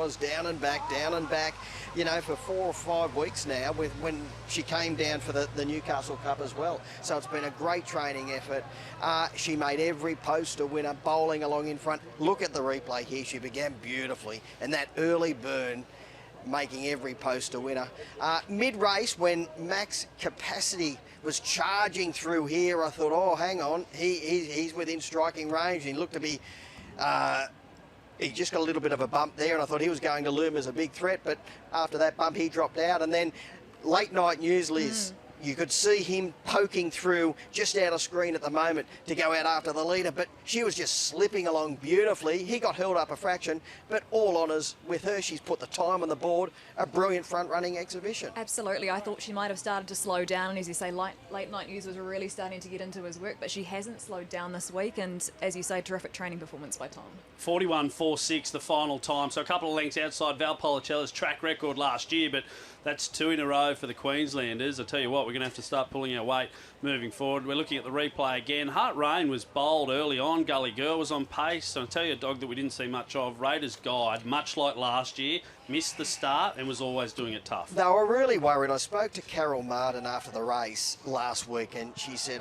hours, down and back, you know, for 4 or 5 weeks now when she came down for the Newcastle Cup as well. So it's been a great training effort. She made every post a winner, bowling along in front. Look at the replay here. She began beautifully, and that early burn making every post a winner. Mid-race, when Max Capacity was charging through here, I thought, oh, hang on, he's within striking range. He looked to be, he just got a little bit of a bump there, and I thought he was going to loom as a big threat, but after that bump, he dropped out. And then late night news, Liz, you could see him poking through just out of screen at the moment to go out after the leader, but she was just slipping along beautifully. He got held up a fraction, but all honours with her. She's put the time on the board. A brilliant front-running exhibition. Absolutely. I thought she might have started to slow down, and as you say, late night news was really starting to get into his work, but she hasn't slowed down this week, and as you say, terrific training performance by Tom. 41.46 the final time, so a couple of lengths outside Val Policella's track record last year, but that's 2 in a row for the Queenslanders. I tell you what, we're going to have to start pulling our weight moving forward. We're looking at the replay again. Heart Rain was bowled early on. Gully Girl was on pace. So I'll tell you a dog that we didn't see much of. Raiders Guide, much like last year, missed the start and was always doing it tough. They were really worried. I spoke to Carol Martin after the race last week, and she said,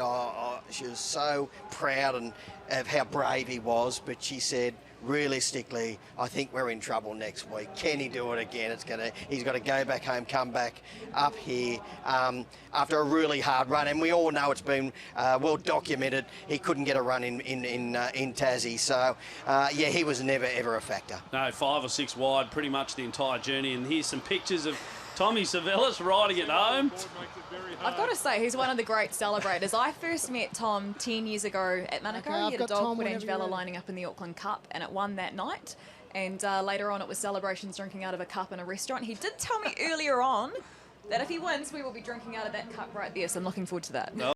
she was so proud of how brave he was, but she said, realistically, I think we're in trouble next week. Can he do it again? He's got to go back home, come back up here after a really hard run, and we all know it's been well documented. He couldn't get a run in Tassie, so yeah, he was never ever a factor. No, 5 or 6 wide, pretty much the entire journey. And here's some pictures of Tom Tzouvelis riding it home. I've got to say, he's one of the great celebrators. I first met Tom 10 years ago at Manukau. He had a dog called Angela lining up in the Auckland Cup, and it won that night. And later on, it was celebrations drinking out of a cup in a restaurant. He did tell me earlier on that if he wins, we will be drinking out of that cup right there, so I'm looking forward to that.